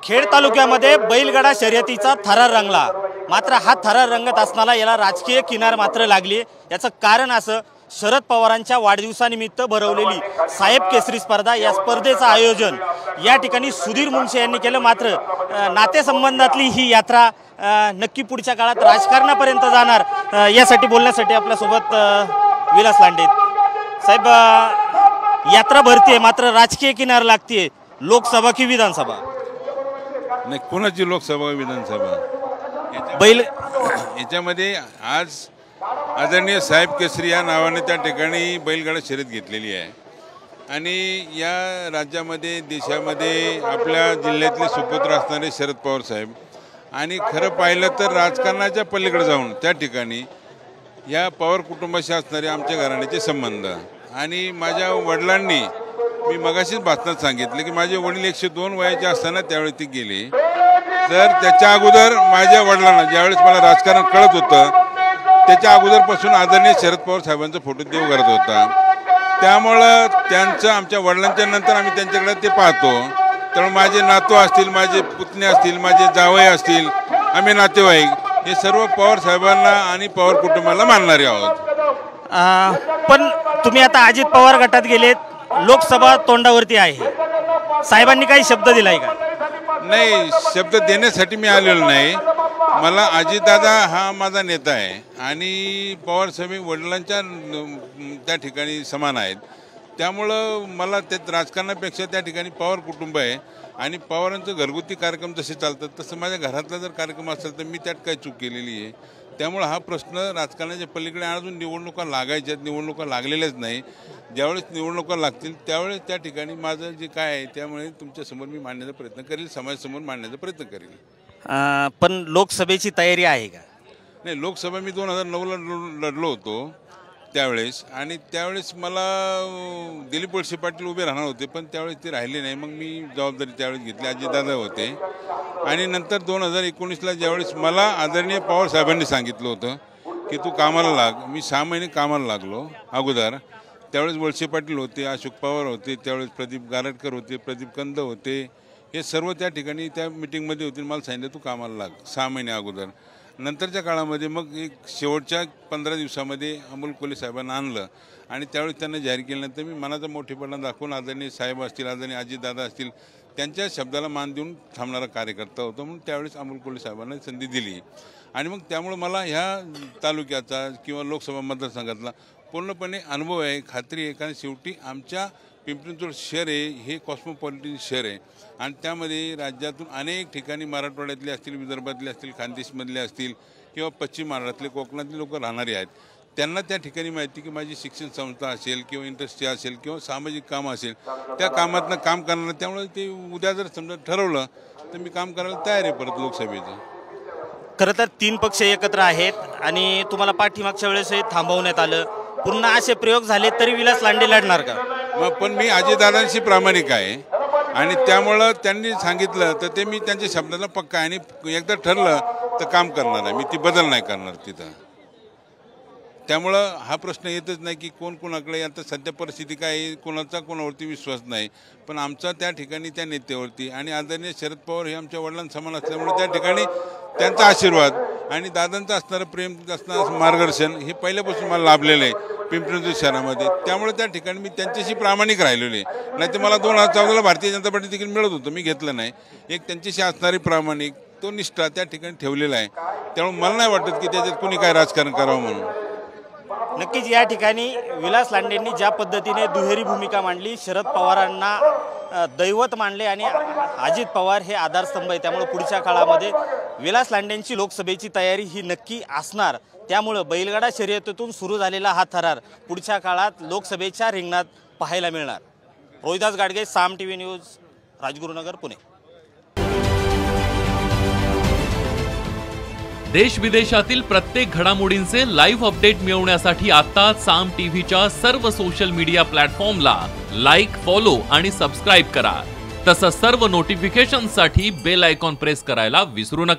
खेड तालुक्यामध्ये बैलगाडा शर्यतीचा थरार रंगला। मात्र हा थरार रंगत असताना याला राजकीय किनार मात्र लागली। याचं कारण असं, शरद पवारांच्या वाढदिवसानिमित्त भरवलेली साहेब केसरी स्पर्धा, या स्पर्धेचं आयोजन या ठिकाणी सुधीर मुंडशे यांनी केलं। मात्र नातेसंबंधातली ही यात्रा नक्की पुढच्या काळात राजकारणापर्यंत जाणार, यासाठी बोलण्यासाठी आपल्यासोबत विलास लांडे साहेब। यात्रा भरतीये मात्र राजकीय किनार लागतीये, लोकसभा की विधानसभा? नाही, कोणाची लोकसभा विधानसभा बैल याच्यामध्ये आज आदरणीय साहेब केसरी या नावाने त्या ठिकाणी बैलगाडा शर्यत घेतलेली आहे। आणि या राज्यामध्ये देशामध्ये आपल्या जिल्ह्यातले सुपुत्र असणारे शरद पवार साहेब, आणि खरं पाहिलं तर राजकारणाच्या पलीकडे जाऊन त्या ठिकाणी या पवार कुटुंबाशी असणारे आमच्या घराण्याचे संबंध, आणि माझ्या वडिलांनी, मी मगाशीच भाषणात सांगितलं की माझे वडील 102 वयाचे असताना त्यावेळी ते गेले। तर त्याच्या अगोदर माझ्या वडिलांना, ज्यावेळेस मला राजकारण कळत होतं त्याच्या अगोदरपासून आदरणीय शरद पवार साहेबांचा फोटो देव करत होता। त्यामुळं त्यांचं, आमच्या वडिलांच्या नंतर आम्ही त्यांच्याकडे ते पाहतो। तर माझे नातू असतील, माझे पुतणे असतील, माझे जावई असतील, आम्ही नातेवाईक हे सर्व पवार साहेबांना आणि पवार कुटुंबाला मानणारे आहोत। पण तुम्ही आता अजित पवार गटात गेलेत, लोकसभा तोंडावरती आहे, साहेबांनी काही शब्द दिलाय का? नाही, शब्द देण्यासाठी मी आलेलो नाही। मला अजितदादा हा माझा नेता आहे आणि पवार साहेब वडिलांच्या त्या ठिकाणी समान आहेत। त्यामुळं मला त्यात राजकारणापेक्षा त्या ठिकाणी पवार कुटुंब आहे, आणि पवारांचं घरगुती कार्यक्रम जसे चालतात तसं माझ्या घरातला जर कार्यक्रम असेल तर मी त्यात काही चूक केलेली आहे। त्यामुळे हा प्रश्न राजकारणाच्या पलीकडे, अजून निवडणुका लागायच्यात, निवडणुका लागलेल्याच नाही। ज्यावेळेस निवडणुका लागतील त्यावेळेस त्या ठिकाणी माझं जे काय आहे त्यामुळे तुमच्यासमोर मी मांडण्याचा प्रयत्न करेल, समाजासमोर मांडण्याचा प्रयत्न करेल। पण लोकसभेची तयारी आहे का? नाही, लोकसभा मी 2009ला लढलो होतो त्यावेळेस, आणि त्यावेळेस मला दिलीप वळसे पाटील उभे राहणार होते, पण त्यावेळेस ते राहिले नाही। मग मी जबाबदारी त्यावेळेस घेतली, अजितदादा होते। आणि नंतर 2019ला ज्यावेळेस मला आदरणीय पवार साहेबांनी सांगितलं होतं की तू कामाला लाग, मी 6 महिने कामाला लागलो अगोदर। त्यावेळेस वळसे पाटील होते, अशोक पवार होते, त्यावेळेस प्रदीप गारटकर होते, प्रदीप कंद होते, हे सर्व त्या ठिकाणी त्या मिटिंगमध्ये होते। मला सांगितलं तू कामाला लाग 6 महिने अगोदर। नंतरच्या काळामध्ये मग एक शेवटच्या 15 दिवसामध्ये अमोल कोल्हे साहेबांना आणलं, आणि त्यावेळेस त्यांना जाहीर केल्यानंतर मी मनाचा मोठेपणा दाखवून आदरणीय साहेब असतील, आदरणीय अजितदादा असतील, त्यांच्या शब्दाला मान देऊन थांबणारा कार्यकर्ता होतो। म्हणून त्यावेळेस अमोल कोल्हे साहेबांना संधी दिली, आणि मग त्यामुळे मला ह्या तालुक्याचा किंवा लोकसभा मतदारसंघातला पूर्णपणे अनुभव आहे, खात्री आहे। कारण शेवटी आमच्या पिंपरी चिंचवड शहर आहे हे कॉस्मोपॉलिटन शहर आहे, आणि त्यामध्ये राज्यातून अनेक ठिकाणी मराठवाड्यातले असतील, विदर्भातले असतील, खानदेशमधले असतील किंवा पश्चिम महाराष्ट्रातले, कोकणातले लोक राहणारे आहेत। त्यांना त्या ठिकाणी माहिती की माझी शिक्षण संस्था असेल किंवा इंडस्ट्री असेल किंवा सामाजिक काम असेल, त्या कामातनं काम करणार। त्यामुळे ते उद्या जर समजा ठरवलं तर मी काम करायला तयार आहे परत लोकसभेचं। खरं तर 3 पक्ष एकत्र आहेत, आणि तुम्हाला पाठीमागच्या वेळेस थांबवण्यात आलं, पुन्हा असे प्रयोग झाले तरी विलास लांडे लढणार का? मग पण मी अजितदादांशी प्रामाणिक आहे, आणि त्यामुळं त्यांनी सांगितलं तर ते मी त्यांच्या शब्दाला पक्का आहे, आणि एकदा ठरलं तर काम करणार आहे मी, ती बदल नाही करणार तिथं। त्यामुळं हा प्रश्न येतच नाही की कोण कोणाकडे, आता सध्या परिस्थिती काय आहे, कोणाचा कोणावरती विश्वास नाही, पण आमचा त्या ठिकाणी त्या नेत्यावरती, आणि आदरणीय शरद पवार हे आमच्या वडिलांसमान असल्यामुळे त्या ठिकाणी त्यांचा आशीर्वाद आणि दादांचं असणारं प्रेम, असणारं मार्गदर्शन हे पहिल्यापासून मला लाभलेलं आहे पिंपरी चिंचवड शहरामध्ये। त्यामुळे त्या ठिकाणी मी त्यांच्याशी प्रामाणिक राहिलेलो आहे। नाही तर मला 2014ला भारतीय जनता पार्टी तिकीट मिळत होतं, मी घेतलं नाही। एक त्यांच्याशी असणारी प्रामाणिक तो निष्ठा त्या ठिकाणी ठेवलेला आहे। त्यामुळे मला नाही वाटत की त्याच्यात कोणी काय राजकारण करावं म्हणून। नक्कीच या ठिकाणी विलास लांडेंनी ज्या पद्धतीने दुहेरी भूमिका मांडली, शरद पवारांना दैवत मानले आणि अजित पवार हे आधारस्तंभ आहे, त्यामुळे पुढच्या काळामध्ये विलास लांडेंची लोकसभेची तयारी ही नक्की असणार। त्यामुळे बैलगाडा शर्यतीतून सुरू झालेला हा थरार पुढच्या काळात लोकसभेच्या रिंगणात पाहायला मिळणार। रोहिदास गाडगे, साम टीव्ही न्यूज, राजगुरुनगर, पुणे। देश विदेशातील प्रत्येक घडामोडींचे लाईव्ह अपडेट मिळवण्यासाठी आता साम टीव्हीच्या सर्व सोशल मीडिया प्लॅटफॉर्मला लाईक, फॉलो आणि सबस्क्राईब करा। तसंच सर्व नोटिफिकेशनसाठी बेल आयकॉन प्रेस करायला विसरू नका।